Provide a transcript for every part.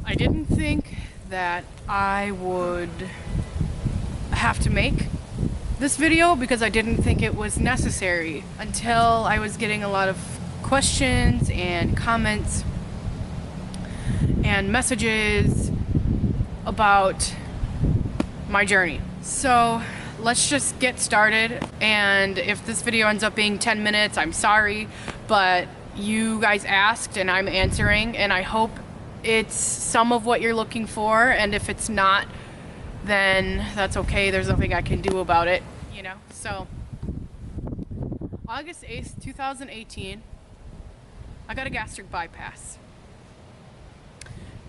I didn't think that I would have to make this video because I didn't think it was necessary until I was getting a lot of questions and comments and messages about my journey. So let's just get started, and if this video ends up being 10 minutes, I'm sorry, but you guys asked and I'm answering, and I hope it's some of what you're looking for, and if it's not, then that's okay. There's nothing I can do about it, you know? So August 8th, 2018, I got a gastric bypass,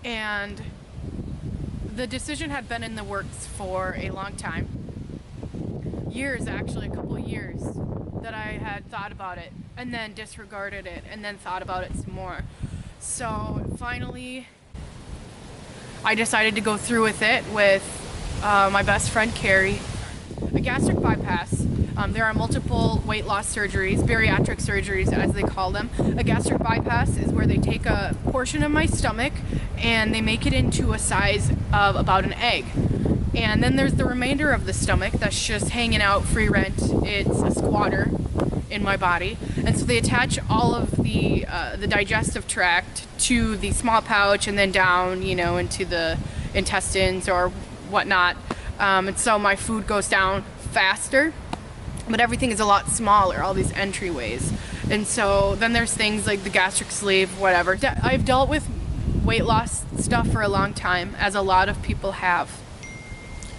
and the decision had been in the works for a long time. Years, actually, a couple of years that I had thought about it and then disregarded it and then thought about it some more. So finally, I decided to go through with it with my best friend Carrie. A gastric bypass. There are multiple weight loss surgeries, bariatric surgeries as they call them. A gastric bypass is where they take a portion of my stomach and they make it into a size of about an egg. And then there's the remainder of the stomach that's just hanging out free rent. It's a squatter in my body. And so they attach all of the digestive tract to the small pouch and then down, you know, into the intestines or whatnot. And so my food goes down faster, but everything is a lot smaller, all these entryways. And so then there's things like the gastric sleeve, whatever. I've dealt with weight loss stuff for a long time, as a lot of people have.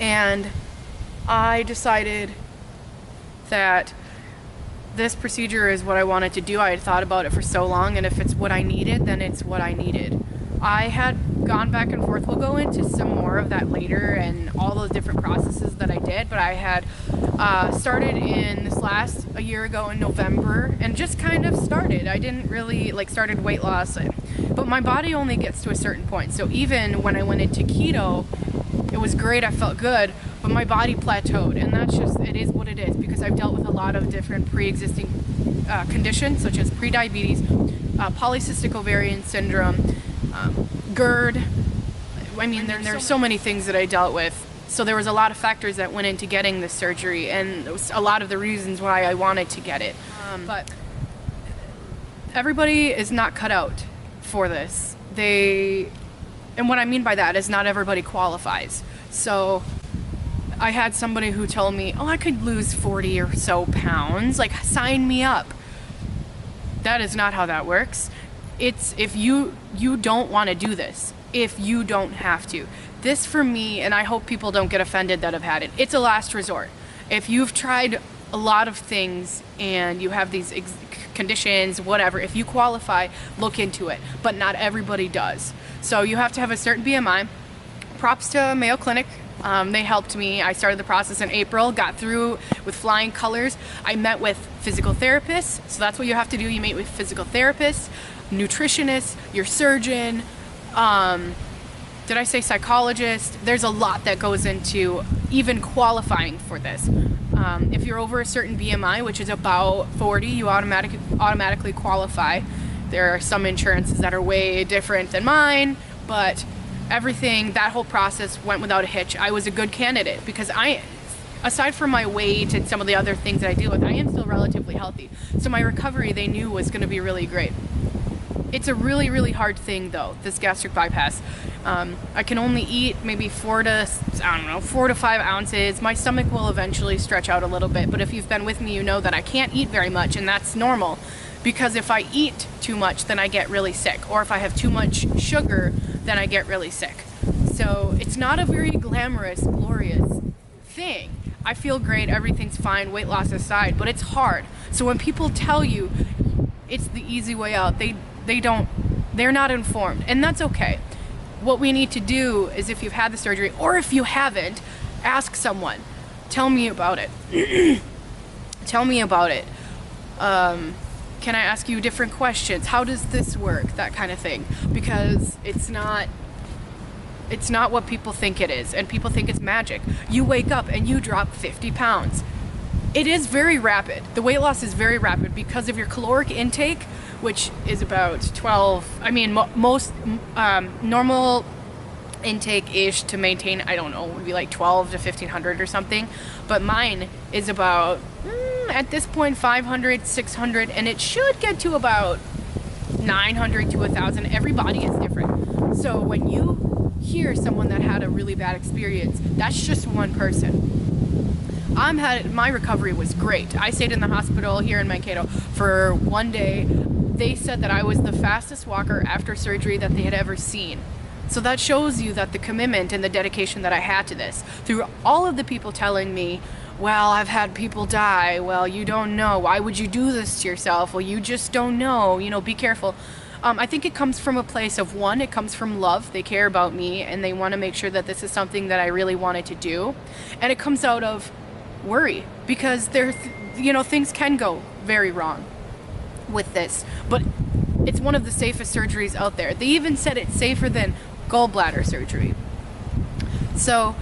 And I decided that this procedure is what I wanted to do. I had thought about it for so long, and if it's what I needed, then it's what I needed. I had gone back and forth. We'll go into some more of that later and all those different processes that I did, but I had started in a year ago in November, and just kind of started. I didn't really started weight loss, but my body only gets to a certain point. So even when I went into keto, it was great, I felt good, but my body plateaued, and that's just, it is what it is, because I've dealt with a lot of different pre-existing conditions, such as prediabetes, polycystic ovarian syndrome, GERD. I mean, there's so many things that I dealt with. So there was a lot of factors that went into getting this surgery, and it was a lot of the reasons why I wanted to get it. But everybody is not cut out for this. And what I mean by that is not everybody qualifies. So I had somebody who told me, oh, I could lose 40 or so pounds, like sign me up. That is not how that works. It's if you don't want to do this, if you don't have to. This for me, and I hope people don't get offended that have had it, it's a last resort. If you've tried a lot of things and you have these conditions, whatever, if you qualify, look into it. But not everybody does. So you have to have a certain BMI. Props to Mayo Clinic. They helped me. I started the process in April, got through with flying colors. I met with physical therapists, so that's what you have to do. You meet with physical therapists, nutritionists, your surgeon, did I say psychologist? There's a lot that goes into even qualifying for this. If you're over a certain BMI, which is about 40, you automatically qualify. There are some insurances that are way different than mine, but everything, that whole process went without a hitch. I was a good candidate because aside from my weight and some of the other things that I deal with, I am still relatively healthy. So my recovery, they knew, was going to be really great. It's a really, really hard thing though, this gastric bypass. I can only eat maybe 4 to 5 ounces. My stomach will eventually stretch out a little bit, but if you've been with me, you know that I can't eat very much, and that's normal. Because if I eat too much, then I get really sick. Or if I have too much sugar, then I get really sick. So it's not a very glamorous, glorious thing. I feel great, everything's fine, weight loss aside, but it's hard. So when people tell you it's the easy way out, they're not informed, and that's okay. What we need to do is, if you've had the surgery, or if you haven't, ask someone. Tell me about it. Tell me about it. Can I ask you different questions? How does this work? That kind of thing. Because it's not what people think it is, and people think it's magic. You wake up and you drop 50 pounds. It is very rapid. The weight loss is very rapid because of your caloric intake, which is about 12. I mean, most normal intake-ish to maintain, I don't know, would be like 12 to 1500 or something. But mine is about, at this point, 500, 600, and it should get to about 900 to 1,000. Every body is different. So when you hear someone that had a really bad experience, that's just one person. My recovery was great. I stayed in the hospital here in Mankato for one day. They said that I was the fastest walker after surgery that they had ever seen. So that shows you that the commitment and the dedication that I had to this. Through all of the people telling me, well, I've had people die. Well, you don't know. Why would you do this to yourself? Well, you just don't know. You know, be careful. I think it comes from a place of, one, it comes from love. They care about me and they want to make sure that this is something that I really wanted to do. And it comes out of worry, because things can go very wrong with this, but it's one of the safest surgeries out there. They even said it's safer than gallbladder surgery. So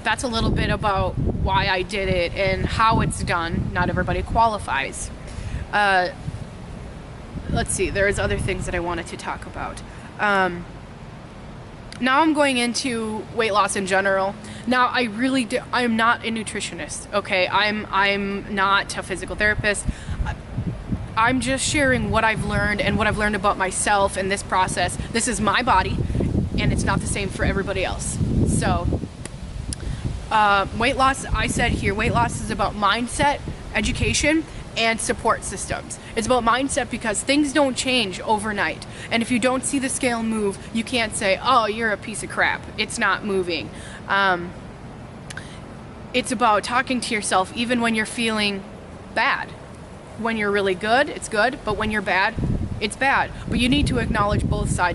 that's a little bit about why I did it and how it's done. Not everybody qualifies. Let's see, there's other things that I wanted to talk about. Now I'm going into weight loss in general. Now I'm not a nutritionist, okay? I'm not a physical therapist. I'm just sharing what I've learned and what I've learned about myself in this process. This is my body, and it's not the same for everybody else. So, weight loss, I said here, weight loss is about mindset, education, and support systems. It's about mindset because things don't change overnight. And if you don't see the scale move, you can't say, oh, you're a piece of crap. It's not moving. It's about talking to yourself even when you're feeling bad. When you're really good, it's good, but when you're bad, it's bad. But you need to acknowledge both sides.